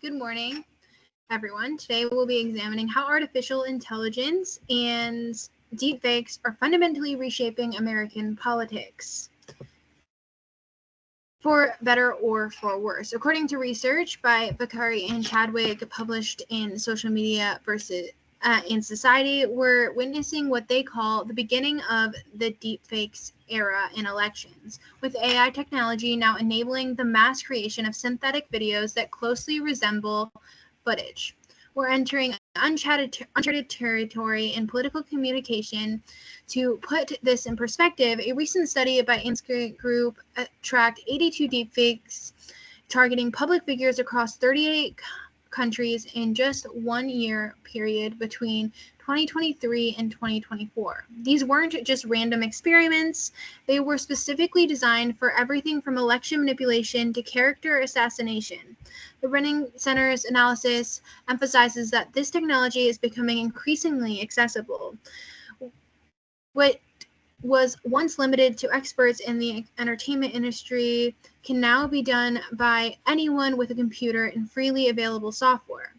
Good morning, everyone. Today we'll be examining how artificial intelligence and deepfakes are fundamentally reshaping American politics, for better or for worse. According to research by Bakari and Chadwick published in Social Media versus in Society, we're witnessing what they call the beginning of the deepfakes era in elections, with AI technology now enabling the mass creation of synthetic videos that closely resemble footage. We're entering uncharted territory in political communication. To put this in perspective, a recent study by Amplification Group tracked 82 deepfakes targeting public figures across 38 countries in just 1 year period between 2023 and 2024. These weren't just random experiments, they were specifically designed for everything from election manipulation to character assassination. The Brennan Center's analysis emphasizes that this technology is becoming increasingly accessible. What was once limited to experts in the entertainment industry can now be done by anyone with a computer and freely available software.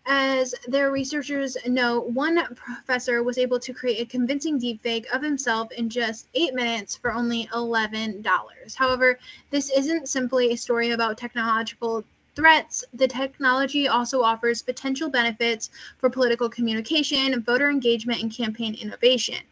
As their researchers know, one professor was able to create a convincing deepfake of himself in just 8 minutes for only $11. However, this isn't simply a story about technological threats. The technology also offers potential benefits for political communication, voter engagement, and campaign innovation.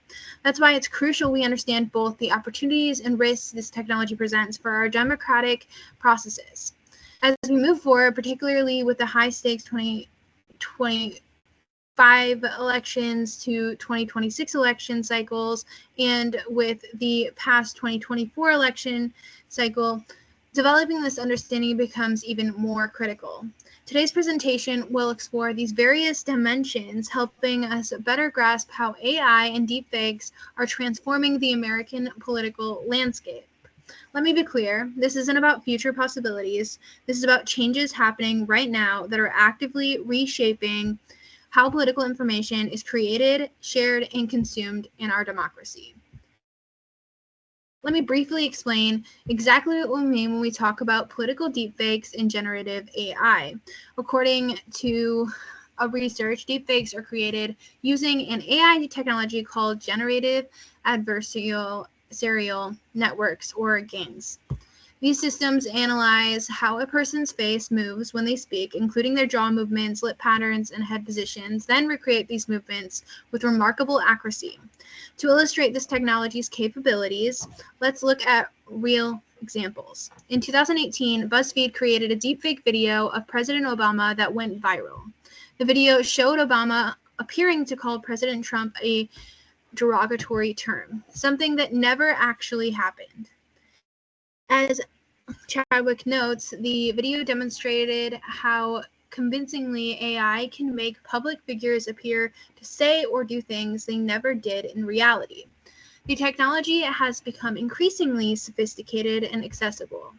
That's why it's crucial we understand both the opportunities and risks this technology presents for our democratic processes. As we move forward, particularly with the high-stakes 2025 elections to 2026 election cycles, and with the past 2024 election cycle, developing this understanding becomes even more critical. Today's presentation will explore these various dimensions, helping us better grasp how AI and deepfakes are transforming the American political landscape. Let me be clear, this isn't about future possibilities. This is about changes happening right now that are actively reshaping how political information is created, shared, and consumed in our democracy. Let me briefly explain exactly what we mean when we talk about political deepfakes and generative AI. According to a research, deepfakes are created using an AI technology called generative adversarial networks, or GANs. These systems analyze how a person's face moves when they speak, including their jaw movements, lip patterns, and head positions, then recreate these movements with remarkable accuracy. To illustrate this technology's capabilities, let's look at real examples. In 2018, BuzzFeed created a deepfake video of President Obama that went viral. The video showed Obama appearing to call President Trump a derogatory term, something that never actually happened. As Chadwick notes, the video demonstrated how convincingly AI can make public figures appear to say or do things they never did in reality. The technology has become increasingly sophisticated and accessible.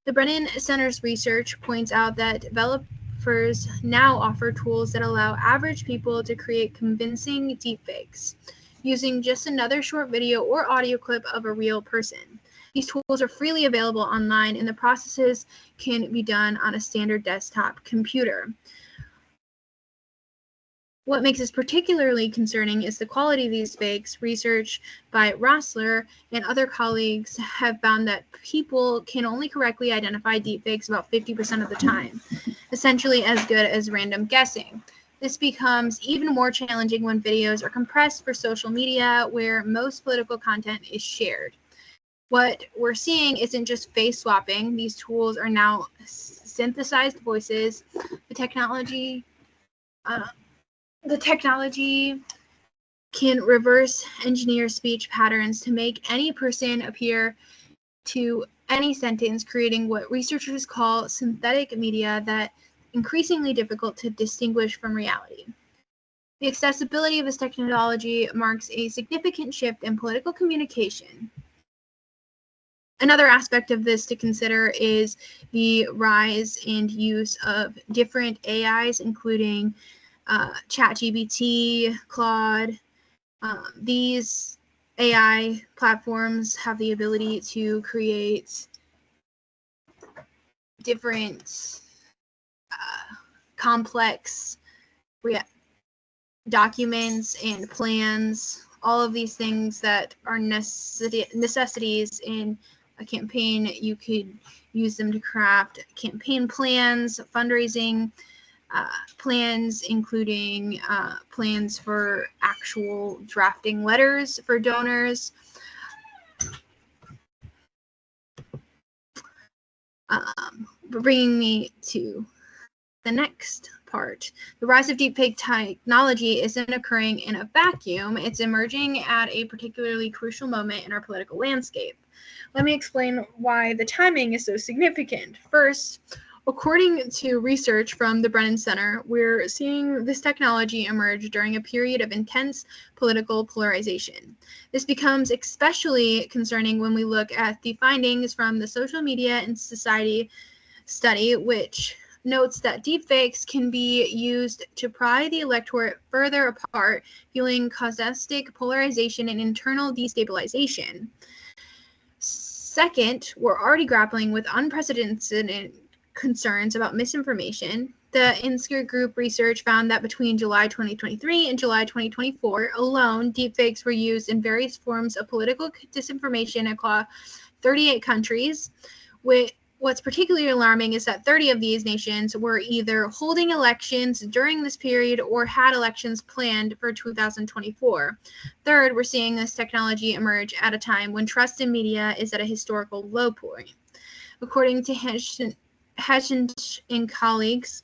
The Brennan Center's research points out that developers now offer tools that allow average people to create convincing deepfakes using just another short video or audio clip of a real person. These tools are freely available online, and the processes can be done on a standard desktop computer. What makes this particularly concerning is the quality of these fakes. Research by Rossler and other colleagues have found that people can only correctly identify deepfakes about 50% of the time, essentially as good as random guessing. This becomes even more challenging when videos are compressed for social media, where most political content is shared. What we're seeing isn't just face swapping. These tools are now synthesized voices. The technology can reverse engineer speech patterns to make any person appear to any sentence, creating what researchers call synthetic media that increasingly difficult to distinguish from reality. The accessibility of this technology marks a significant shift in political communication. Another aspect of this to consider is the rise and use of different AIs, including ChatGPT, Claude. These AI platforms have the ability to create different complex documents and plans, all of these things that are necessities in a campaign. You could use them to craft campaign plans, fundraising plans, including plans for actual drafting letters for donors. Bringing me to the next part. The rise of deepfake technology isn't occurring in a vacuum. It's emerging at a particularly crucial moment in our political landscape. Let me explain why the timing is so significant. First, according to research from the Brennan Center, we're seeing this technology emerge during a period of intense political polarization. This becomes especially concerning when we look at the findings from the Social Media and Society study, which notes that deepfakes can be used to pry the electorate further apart, fueling caustic polarization and internal destabilization. Second, we're already grappling with unprecedented concerns about misinformation. The Insker Group research found that between July 2023 and July 2024 alone, deepfakes were used in various forms of political disinformation across 38 countries. What's particularly alarming is that 30 of these nations were either holding elections during this period or had elections planned for 2024. Third, we're seeing this technology emerge at a time when trust in media is at a historical low point. According to Hedge and colleagues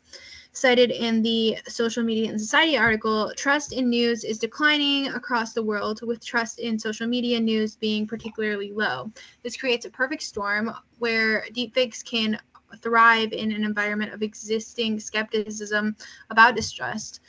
cited in the Social Media and Society article, trust in news is declining across the world, with trust in social media news being particularly low. This creates a perfect storm where deepfakes can thrive in an environment of existing skepticism about distrust.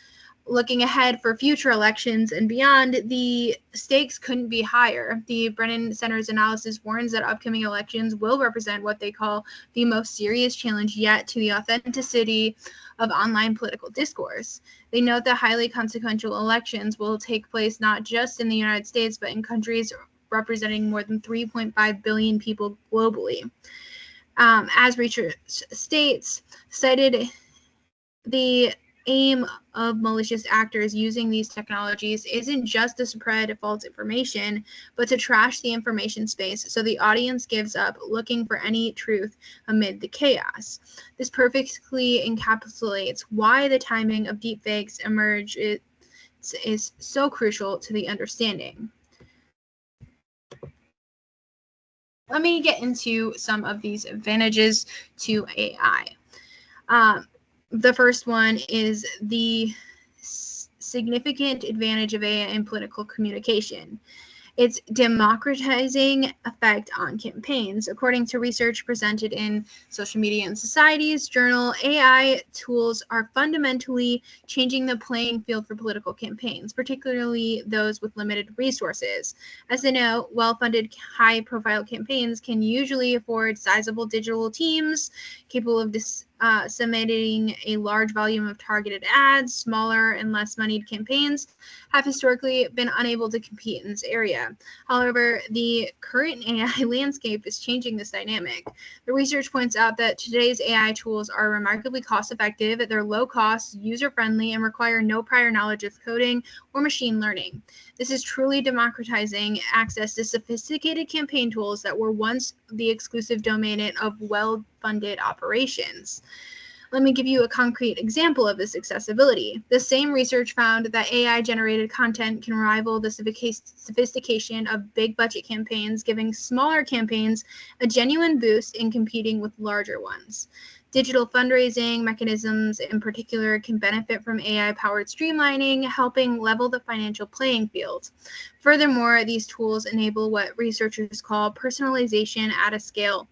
Looking ahead for future elections and beyond, the stakes couldn't be higher. The Brennan Center's analysis warns that upcoming elections will represent what they call the most serious challenge yet to the authenticity of online political discourse. They note that highly consequential elections will take place not just in the United States, but in countries representing more than 3.5 billion people globally. As research states, cited the aim of malicious actors using these technologies isn't just to spread false information, but to trash the information space so the audience gives up looking for any truth amid the chaos. This perfectly encapsulates why the timing of deepfakes emerge is so crucial to the understanding. Let me get into some of these advantages to AI. The first one is the significant advantage of AI in political communication. Its democratizing effect on campaigns. According to research presented in Social Media and Society's journal, AI tools are fundamentally changing the playing field for political campaigns, particularly those with limited resources. As a note, well-funded, high-profile campaigns can usually afford sizable digital teams capable of disseminating a large volume of targeted ads. Smaller and less moneyed campaigns have historically been unable to compete in this area. However, the current AI landscape is changing this dynamic. The research points out that today's AI tools are remarkably cost-effective, they're low-cost, user-friendly, and require no prior knowledge of coding or machine learning. This is truly democratizing access to sophisticated campaign tools that were once the exclusive domain of well-funded operations. Let me give you a concrete example of this accessibility. The same research found that AI-generated content can rival the sophistication of big-budget campaigns, giving smaller campaigns a genuine boost in competing with larger ones. Digital fundraising mechanisms, in particular, can benefit from AI-powered streamlining, helping level the financial playing field. Furthermore, these tools enable what researchers call personalization at a scale.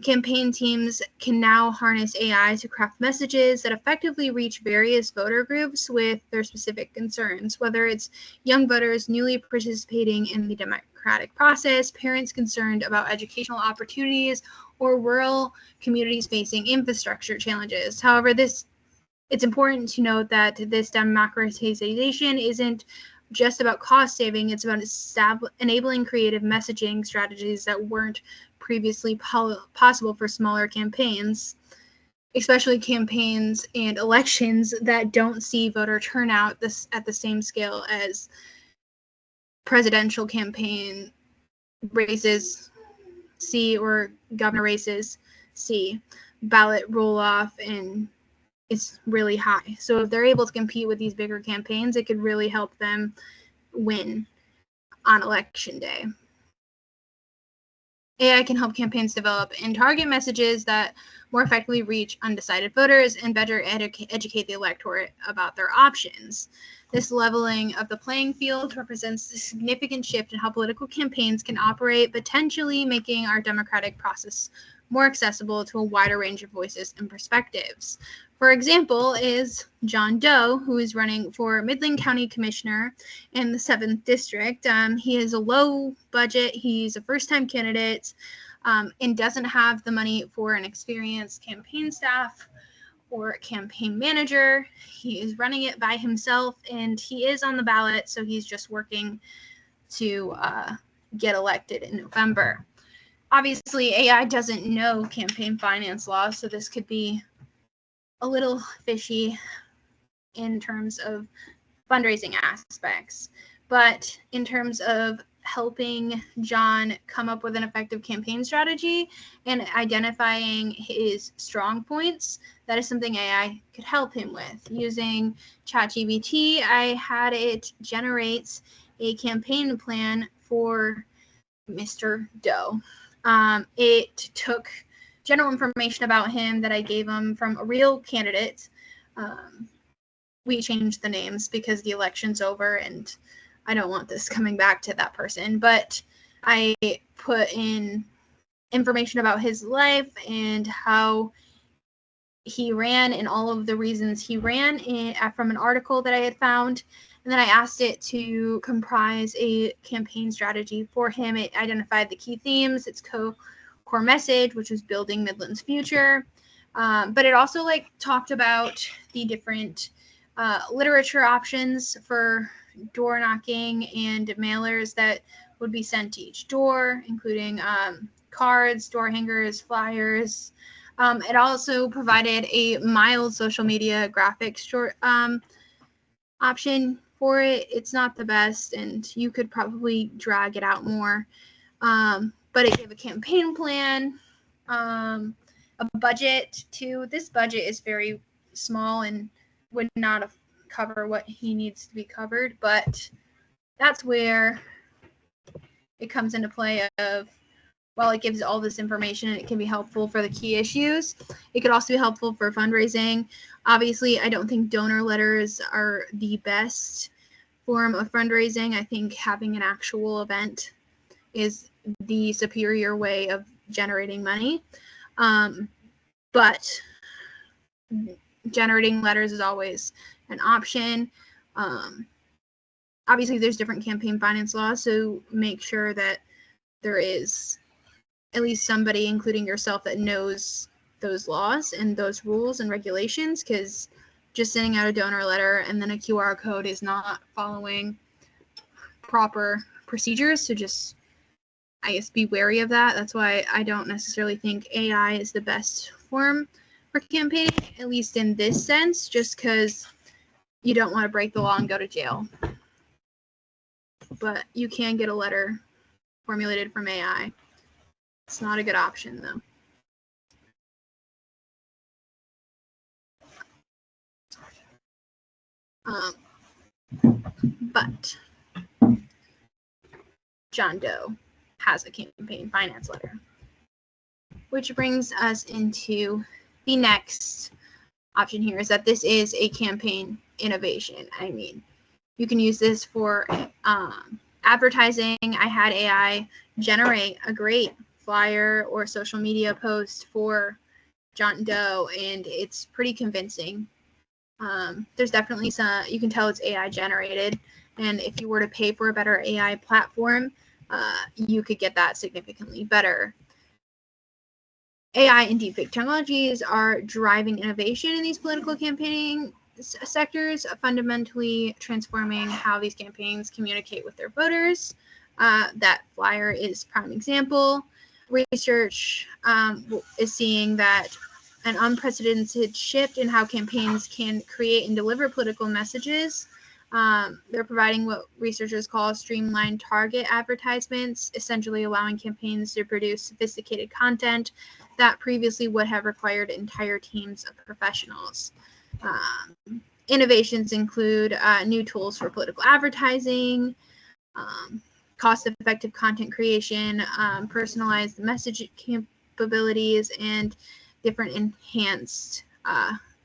Campaign teams can now harness AI to craft messages that effectively reach various voter groups with their specific concerns, whether it's young voters newly participating in the democratic process, parents concerned about educational opportunities, or rural communities facing infrastructure challenges. However, it's important to note that this democratization isn't just about cost saving, it's about enabling creative messaging strategies that weren't previously possible for smaller campaigns. especially campaigns and elections that don't see voter turnout at the same scale as presidential campaign races see or governor races see. Ballot roll off and it's really high. So if they're able to compete with these bigger campaigns, it could really help them win on election day. AI can help campaigns develop and target messages that more effectively reach undecided voters and better educate the electorate about their options. This leveling of the playing field represents a significant shift in how political campaigns can operate, potentially making our democratic process more accessible to a wider range of voices and perspectives. For example, is John Doe, who is running for Midland County Commissioner in the 7th District. He has a low budget. He's a first-time candidate and doesn't have the money for an experienced campaign staff or a campaign manager. He is running it by himself, and he is on the ballot, so he's just working to get elected in November. Obviously, AI doesn't know campaign finance law, so this could be a little fishy in terms of fundraising aspects. But in terms of helping John come up with an effective campaign strategy and identifying his strong points, that is something AI could help him with. Using ChatGPT, I had it generate a campaign plan for Mr. Doe. It took general information about him that I gave him from a real candidate. We changed the names because the election's over and I don't want this coming back to that person. But I put in information about his life and how he ran and all of the reasons he ran from an article that I had found. And then I asked it to comprise a campaign strategy for him. It identified the key themes, its core message, which was building Midland's future. But it also talked about the different literature options for door knocking and mailers that would be sent to each door, including cards, door hangers, flyers. It also provided a mild social media graphics short option for it. It's not the best, and you could probably drag it out more. But it gave a campaign plan, a budget too. This budget is very small and would not cover what he needs to be covered, but that's where it comes into play of, while it gives all this information and it can be helpful for the key issues, it could also be helpful for fundraising. Obviously, I don't think donor letters are the best form of fundraising. I think having an actual event is the superior way of generating money. But generating letters is always an option. Obviously, there's different campaign finance laws, so make sure that there is at least somebody, including yourself, that knows those laws and those rules and regulations, because just sending out a donor letter and then a QR code is not following proper procedures. So just, I guess, be wary of that. That's why I don't necessarily think AI is the best form for campaigning, at least in this sense, just because you don't want to break the law and go to jail. But you can get a letter formulated from AI. It's not a good option, though. But John Doe has a campaign finance letter, which brings us into the next option here, is that this is a campaign innovation. I mean, you can use this for advertising. I had AI generate a great flyer or social media post for John Doe, and it's pretty convincing. There's definitely some, you can tell it's AI generated, and if you were to pay for a better AI platform, you could get that significantly better. AI and deepfake technologies are driving innovation in these political campaigning sectors, fundamentally transforming how these campaigns communicate with their voters. That flyer is a prime example. Research is seeing that an unprecedented shift in how campaigns can create and deliver political messages. They're providing what researchers call streamlined target advertisements, essentially allowing campaigns to produce sophisticated content that previously would have required entire teams of professionals. Innovations include new tools for political advertising, cost-effective content creation, personalized message capabilities, and different enhanced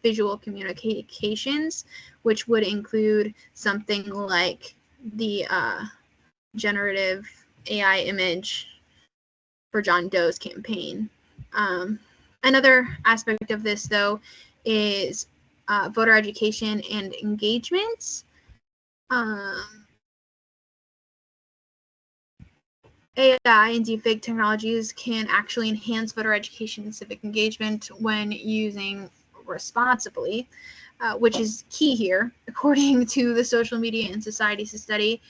visual communications, which would include something like the generative AI image for John Doe's campaign. Another aspect of this, though, is voter education and engagement. AI and deepfake technologies can actually enhance voter education and civic engagement when using responsibly, which is key here. According to the Social Media and Societies study,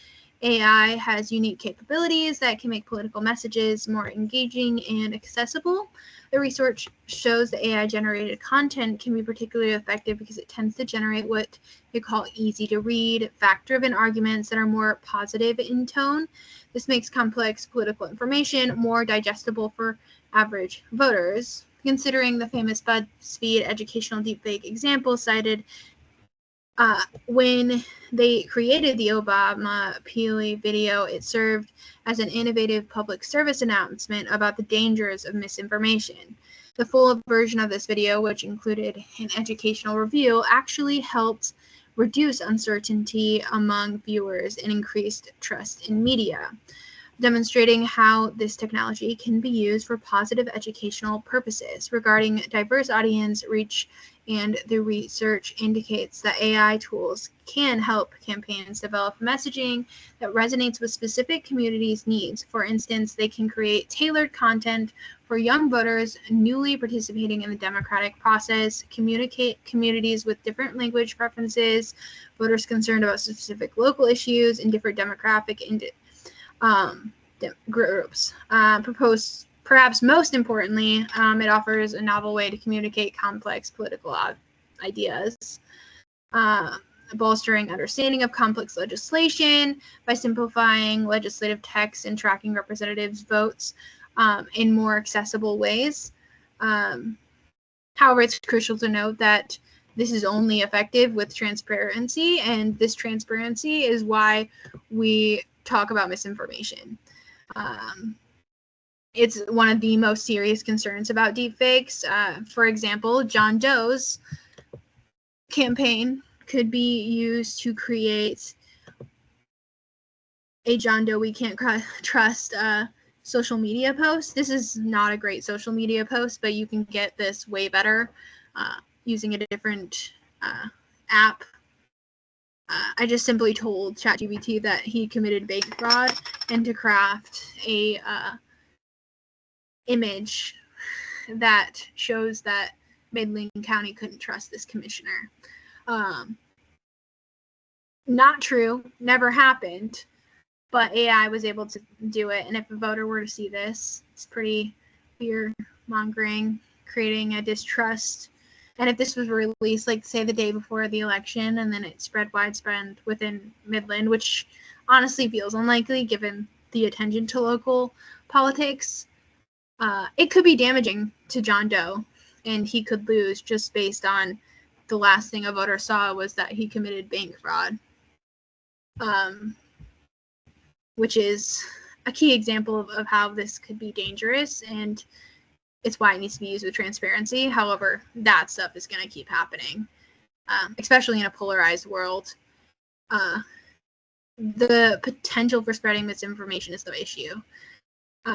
AI has unique capabilities that can make political messages more engaging and accessible. The research shows that AI-generated content can be particularly effective because it tends to generate what they call easy-to-read, fact-driven arguments that are more positive in tone. This makes complex political information more digestible for average voters. Considering the famous BuzzFeed educational deepfake example cited, when they created the Obama Peely video, it served as an innovative public service announcement about the dangers of misinformation. The full version of this video, which included an educational review, actually helped reduce uncertainty among viewers and increased trust in media, demonstrating how this technology can be used for positive educational purposes. Regarding diverse audience reach, and the research indicates that AI tools can help campaigns develop messaging that resonates with specific communities' needs. For instance, they can create tailored content for young voters newly participating in the democratic process, communicate communities with different language preferences, voters concerned about specific local issues, and different demographic groups. Perhaps most importantly, it offers a novel way to communicate complex political ideas, bolstering understanding of complex legislation by simplifying legislative text and tracking representatives' votes in more accessible ways. However, it's crucial to note that this is only effective with transparency, and this transparency is why we talk about misinformation. It's one of the most serious concerns about deepfakes. For example, John Doe's campaign could be used to create a John Doe we can't trust social media post. This is not a great social media post, but you can get this way better using a different app. I just simply told ChatGPT that he committed bank fraud and to craft a image that shows that Midland County couldn't trust this commissioner. Not true, never happened, but AI was able to do it. And if a voter were to see this, it's pretty fear-mongering, creating a distrust. And if this was released, like, say, the day before the election, and then it spread widespread within Midland, which honestly feels unlikely given the attention to local politics, it could be damaging to John Doe, and he could lose just based on the last thing a voter saw was that he committed bank fraud, which is a key example of how this could be dangerous, and it's why it needs to be used with transparency. However, that stuff is going to keep happening, especially in a polarized world. The potential for spreading misinformation is the issue.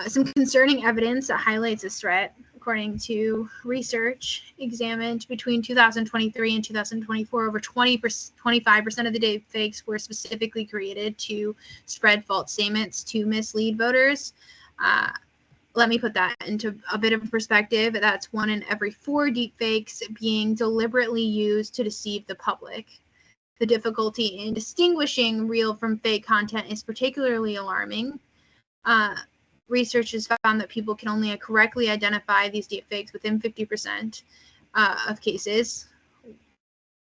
Some concerning evidence that highlights this threat, according to research examined between 2023 and 2024, over 25% of the deepfakes were specifically created to spread false statements to mislead voters. Let me put that into a bit of perspective. That's 1 in every 4 deepfakes being deliberately used to deceive the public. The difficulty in distinguishing real from fake content is particularly alarming. Research has found that people can only correctly identify these deepfakes within 50% of cases,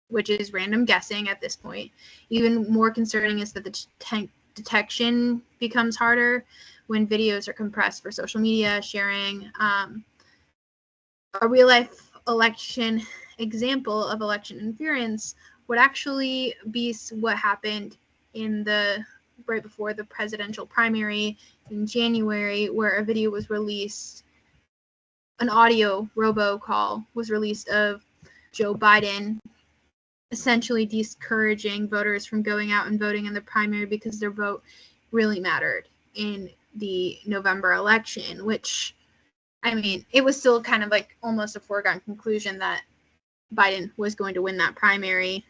which is random guessing at this point. Even more concerning is that the detection becomes harder when videos are compressed for social media sharing. A real-life election example of election interference would actually be what happened in right before the presidential primary in January, where a video was released, an audio robocall was released of Joe Biden essentially discouraging voters from going out and voting in the primary because their vote really mattered in the November election, which, I mean, it was still kind of like almost a foregone conclusion that Biden was going to win that primary,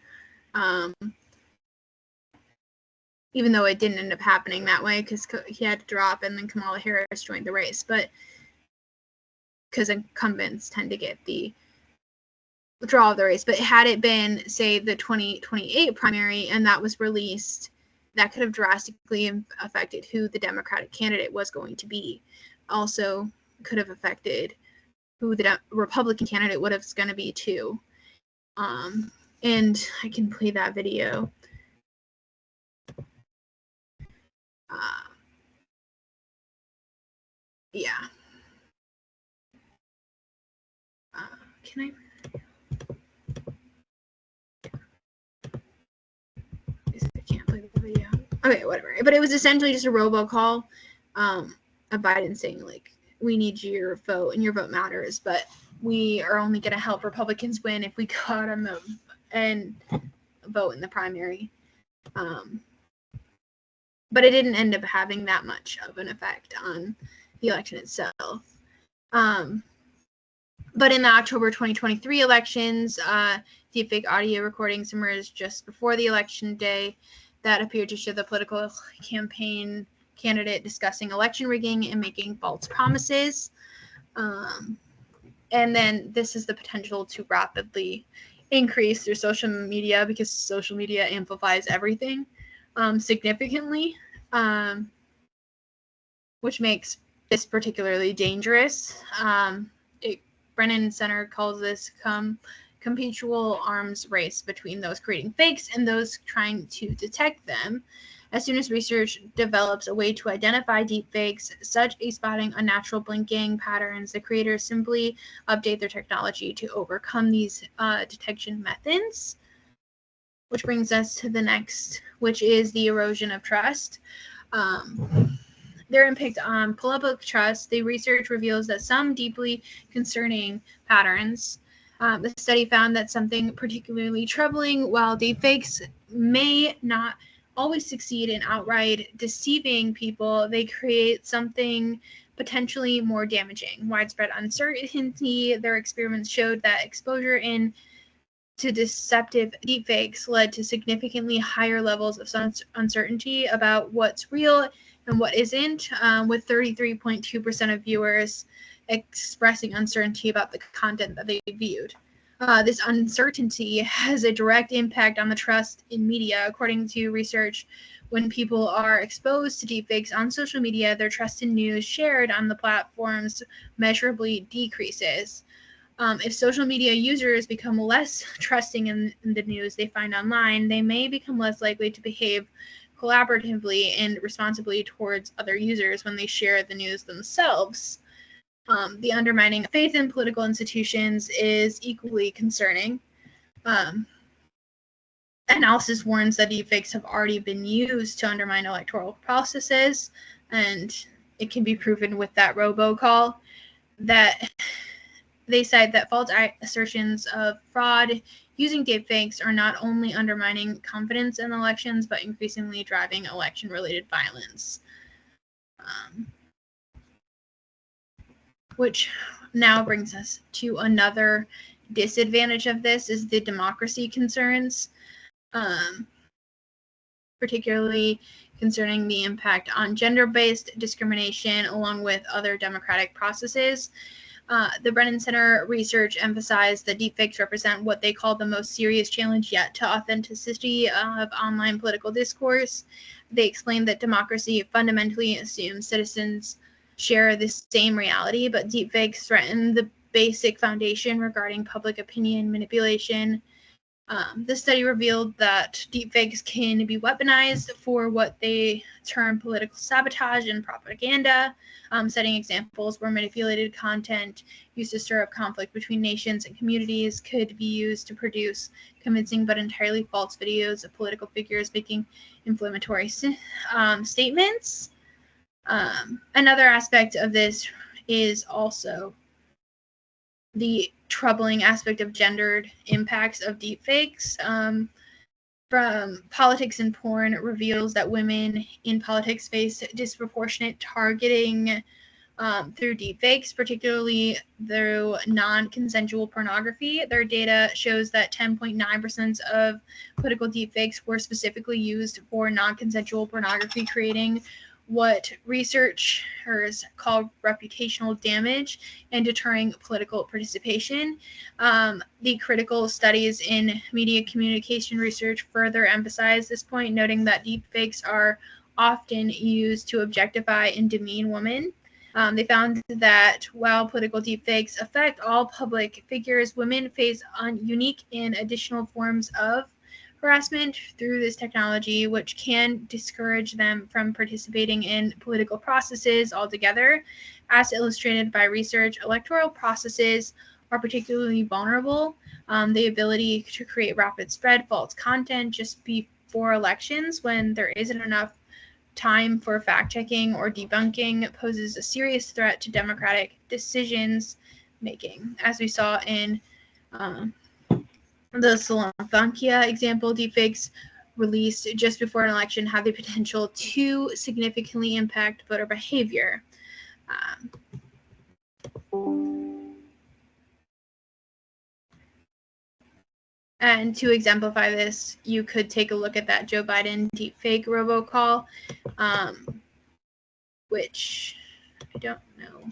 even though it didn't end up happening that way because he had to drop and then Kamala Harris joined the race. But because incumbents tend to get the withdrawal of the race. But had it been, say, the 2028 primary and that was released, that could have drastically affected who the Democratic candidate was going to be. Also could have affected who the Republican candidate would have going to be too. And I can play that video. Yeah. Can I? I can't play the video. Okay, whatever. But it was essentially just a robocall of Biden saying, like, we need your vote and your vote matters, but we are only going to help Republicans win if we go out and vote in the primary. But it didn't end up having that much of an effect on the election itself. But in the October 2023 elections, deepfake audio recordings emerged just before the election day that appeared to show the political campaign candidate discussing election rigging and making false promises. And then this is the potential to rapidly increase through social media because social media amplifies everything significantly, which makes this particularly dangerous. Brennan Center calls this competual arms race between those creating fakes and those trying to detect them. As soon as research develops a way to identify deepfakes, such as spotting unnatural blinking patterns, the creators simply update their technology to overcome these detection methods. Which brings us to the next, which is the erosion of trust. Their impact on public trust. The research reveals that some deeply concerning patterns. The study found that something particularly troubling, while deepfakes may not always succeed in outright deceiving people, they create something potentially more damaging. Widespread uncertainty. Their experiments showed that exposure to deceptive deepfakes led to significantly higher levels of uncertainty about what's real and what isn't, with 33.2% of viewers expressing uncertainty about the content that they viewed. This uncertainty has a direct impact on the trust in media. According to research, when people are exposed to deepfakes on social media, their trust in news shared on the platforms measurably decreases. If social media users become less trusting in the news they find online, they may become less likely to behave collaboratively and responsibly towards other users when they share the news themselves. The undermining of faith in political institutions is equally concerning. Analysis warns that deepfakes have already been used to undermine electoral processes, and it can be proven with that robocall that they cite that false assertions of fraud using deepfakes are not only undermining confidence in elections, but increasingly driving election-related violence. Which now brings us to another disadvantage of this is the democracy concerns, particularly concerning the impact on gender-based discrimination along with other democratic processes. The Brennan Center research emphasized that deepfakes represent what they call the most serious challenge yet to authenticity of online political discourse. They explained that democracy fundamentally assumes citizens share the same reality, but deepfakes threaten the basic foundation regarding public opinion manipulation. The study revealed that deepfakes can be weaponized for what they term political sabotage and propaganda, setting examples where manipulated content used to stir up conflict between nations and communities could be used to produce convincing but entirely false videos of political figures making inflammatory statements. Another aspect of this is also the troubling aspect of gendered impacts of deepfakes. From Politics and Porn reveals that women in politics face disproportionate targeting through deepfakes, particularly through non-consensual pornography. Their data shows that 10.9% of political deepfakes were specifically used for non-consensual pornography, creating what researchers call reputational damage and deterring political participation. The critical studies in media communication research further emphasize this point, noting that deepfakes are often used to objectify and demean women. They found that while political deepfakes affect all public figures, women face unique and additional forms of harassment through this technology, which can discourage them from participating in political processes altogether. As illustrated by research, electoral processes are particularly vulnerable. The ability to create rapid spread false content just before elections when there isn't enough time for fact checking or debunking poses a serious threat to democratic decisions making. As we saw in the Slovakia example, deepfakes released just before an election have the potential to significantly impact voter behavior. And to exemplify this, you could take a look at that Joe Biden deepfake robocall, which I don't know.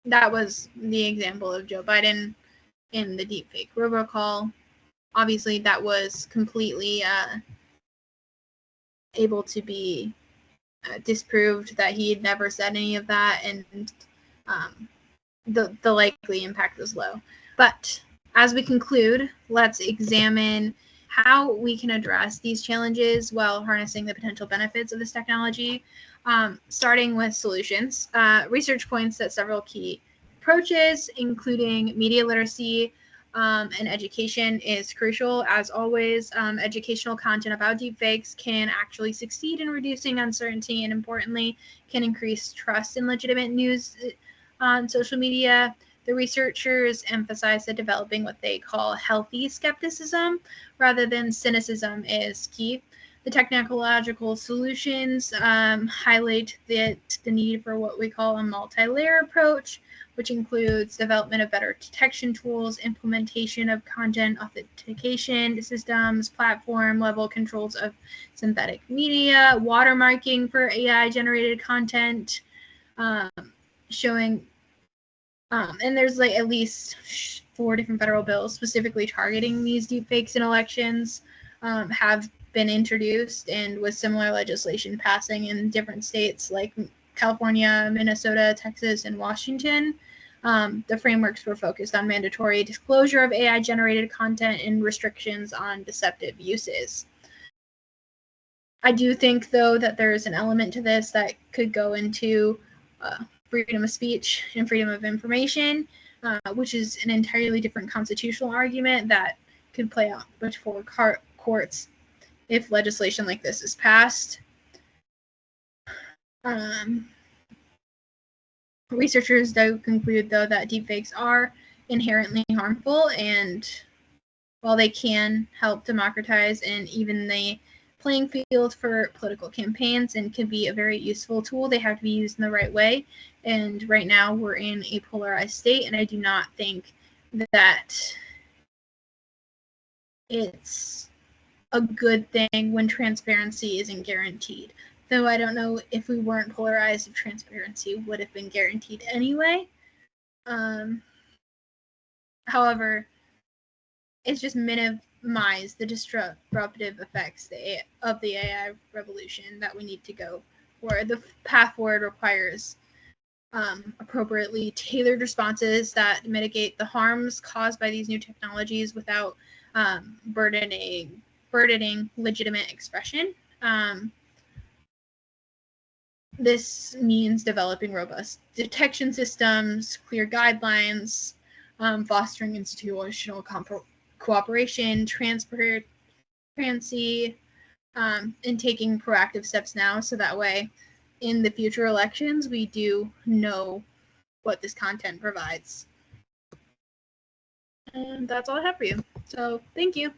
That was the example of Joe Biden in the deepfake robocall. Obviously, that was completely able to be disproved that he had never said any of that, and the likely impact was low. But as we conclude, let's examine how we can address these challenges while harnessing the potential benefits of this technology. Starting with solutions, research points at several key approaches, including media literacy and education is crucial. As always, educational content about deepfakes can actually succeed in reducing uncertainty and, importantly, can increase trust in legitimate news on social media. The researchers emphasize that developing what they call healthy skepticism rather than cynicism is key. The technological solutions highlight the need for what we call a multi-layer approach, which includes development of better detection tools, implementation of content authentication systems, platform-level controls of synthetic media, watermarking for AI-generated content, showing, and there's like at least 4 different federal bills specifically targeting these deepfakes in elections have been introduced, and with similar legislation passing in different states like California, Minnesota, Texas, and Washington. The frameworks were focused on mandatory disclosure of AI-generated content and restrictions on deceptive uses. I do think, though, that there is an element to this that could go into freedom of speech and freedom of information, which is an entirely different constitutional argument that could play out before courts if legislation like this is passed. Researchers do conclude, though, that deepfakes are inherently harmful and while they can help democratize and even the playing field for political campaigns and can be a very useful tool, they have to be used in the right way. And right now we're in a polarized state, and I do not think that it's a good thing when transparency isn't guaranteed. Though I don't know if we weren't polarized, if transparency would have been guaranteed anyway. However, it's just minimize the disruptive effects of the AI revolution that we need to go for. The path forward requires appropriately tailored responses that mitigate the harms caused by these new technologies without burdening legitimate expression. This means developing robust detection systems, clear guidelines, fostering institutional cooperation, transparency, and taking proactive steps now so that way in the future elections we do know what this content provides. And that's all I have for you. So thank you.